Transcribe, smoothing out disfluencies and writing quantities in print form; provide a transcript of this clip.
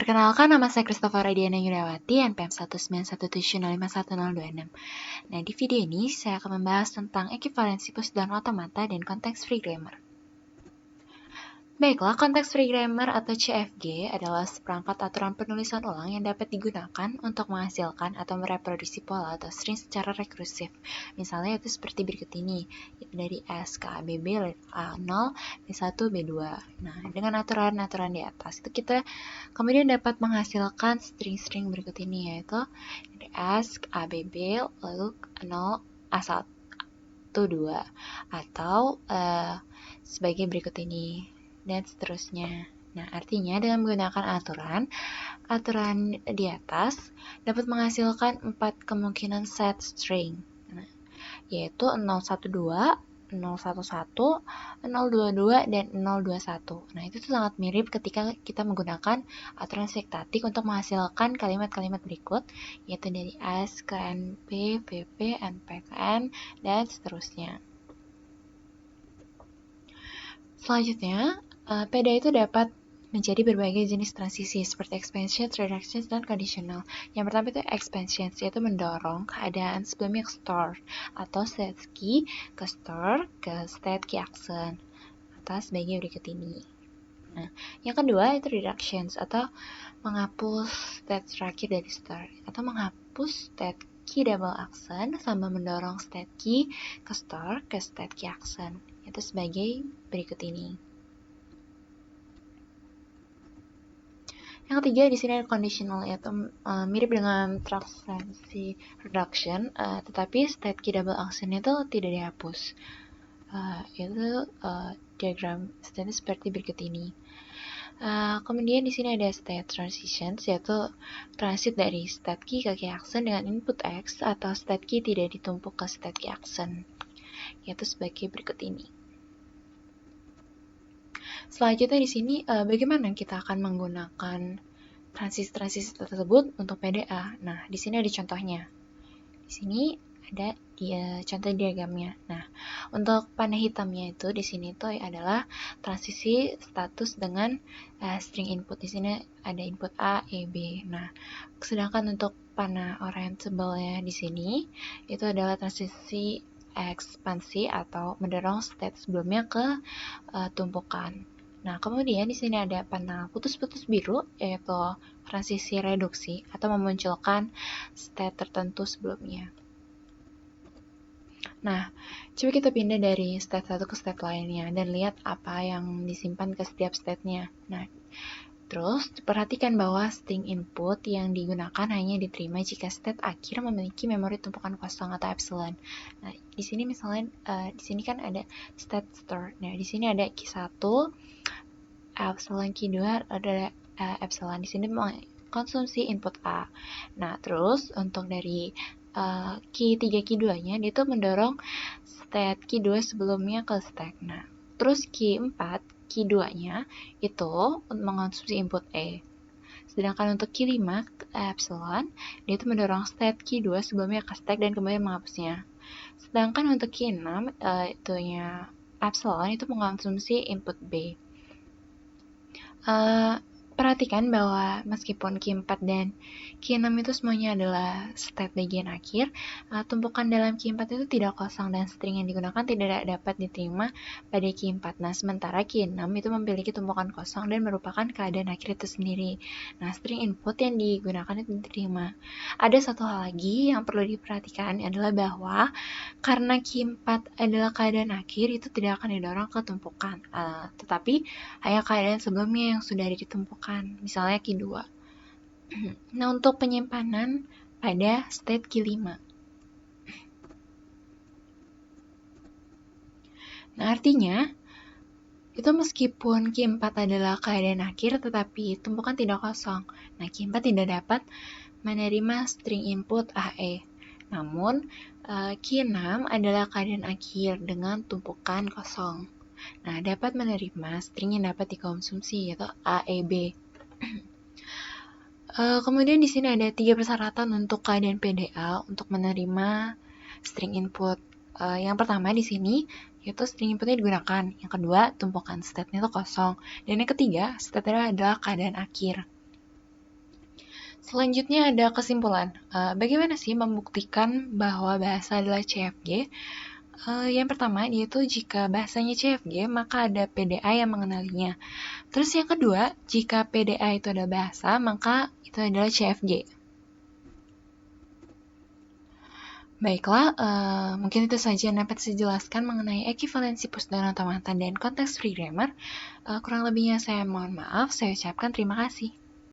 Perkenalkan, nama saya Christopher Diana Yudawati, NPM 19170511026. Nah, di video ini saya akan membahas tentang ekuivalensi pusdaun otomata dan konteks free grammar. Baiklah, konteks free grammar atau CFG adalah seperangkat aturan penulisan ulang yang dapat digunakan untuk menghasilkan atau mereproduksi pola atau string secara rekursif. Misalnya itu seperti berikut ini, yaitu dari S ke A, B, A0, B1, B2. Nah, dengan aturan-aturan di atas, itu kita kemudian dapat menghasilkan string-string berikut ini, yaitu dari S ke A, B, B, lalu 0, A1, 2, atau sebagai berikut ini, dan seterusnya. Nah, artinya dengan menggunakan aturan di atas dapat menghasilkan 4 kemungkinan set string, yaitu 012, 011, 022, dan 021. Nah, itu sangat mirip ketika kita menggunakan aturan sintaktik untuk menghasilkan kalimat-kalimat berikut, yaitu dari S ke NP, VP, NP ke N, dan seterusnya. Selanjutnya, PDA itu dapat menjadi berbagai jenis transisi seperti expansion, reduction, dan conditional. Yang pertama itu expansion, yaitu mendorong keadaan sebelumnya ke store atau state key ke store ke state key action atau sebagai berikut ini. Nah, yang kedua itu reductions atau menghapus state terakhir dari store atau menghapus state key double action sambil mendorong state key ke store ke state key action, itu sebagai berikut ini. Yang ketiga di sini ada conditional, yaitu mirip dengan transparency reduction, tetapi state key double action itu tidak dihapus. Itu diagram state seperti berikut ini. Kemudian di sini ada state transitions, yaitu transit dari state key ke key action dengan input X atau state key tidak ditumpuk ke state key action, yaitu sebagai berikut ini. Selanjutnya di sini bagaimana kita akan menggunakan transisi-transisi tersebut untuk PDA. Nah, di sini ada contohnya. Di sini ada contoh diagramnya. Nah, untuk panah hitamnya itu di sini itu adalah transisi status dengan string input. Di sini ada input A, E, B. Nah, sedangkan untuk panah orientable-nya di sini itu adalah transisi ekspansi atau mendorong state sebelumnya ke tumpukan. Nah, kemudian di sini ada panah putus-putus biru, yaitu transisi reduksi atau memunculkan state tertentu sebelumnya. Nah, coba kita pindah dari state satu ke state lainnya dan lihat apa yang disimpan ke setiap state-nya. Nah, terus perhatikan bahwa string input yang digunakan hanya diterima jika state akhir memiliki memori tumpukan kosong atau epsilon. Nah, di sini misalnya di sini kan ada state store. Nah, di sini ada key 1, epsilon key 2, ada epsilon. Di sini konsumsi input A. Nah, terus untuk dari key 3, key 2-nya dia tuh mendorong state key 2 sebelumnya ke stack. Nah, terus key 4, key 2-nya itu mengonsumsi input E. Sedangkan untuk key 5, epsilon, dia itu mendorong state key 2 sebelumnya ke stack dan kemudian menghapusnya. Sedangkan untuk key 6, itunya epsilon itu mengonsumsi input B. Perhatikan bahwa meskipun key 4 dan key 6 itu semuanya adalah state bagian akhir, tumpukan dalam key 4 itu tidak kosong dan string yang digunakan tidak dapat diterima pada key 4. Nah, sementara key 6 itu memiliki tumpukan kosong dan merupakan keadaan akhir itu sendiri. Nah, string input yang digunakan itu diterima. Ada satu hal lagi yang perlu diperhatikan adalah bahwa karena key 4 adalah keadaan akhir, itu tidak akan didorong ke tumpukan, tetapi hanya keadaan sebelumnya yang sudah ada di tumpukan, misalnya key 2. Nah, untuk penyimpanan pada state key 5. Nah, artinya itu meskipun key 4 adalah keadaan akhir, tetapi tumpukan tidak kosong. Nah, key 4 tidak dapat menerima string input AE. Namun, key 6 adalah keadaan akhir dengan tumpukan kosong. Nah, dapat menerima string yang dapat dikonsumsi, yaitu AEB. Kemudian di sini ada 3 persyaratan untuk keadaan PDA untuk menerima string input. Yang pertama di sini yaitu string inputnya digunakan. Yang kedua, tumpukan state-nya itu kosong. Dan yang ketiga, state-nya adalah keadaan akhir. Selanjutnya ada kesimpulan. Bagaimana sih membuktikan bahwa bahasa adalah CFG? Yang pertama, yaitu jika bahasanya CFG, maka ada PDA yang mengenalinya. Terus yang kedua, jika PDA itu adalah bahasa, maka itu adalah CFG. Baiklah, mungkin itu saja yang dapat saya jelaskan mengenai ekivalensi push dan otomata dan konteks free grammar. Kurang lebihnya saya mohon maaf, saya ucapkan terima kasih.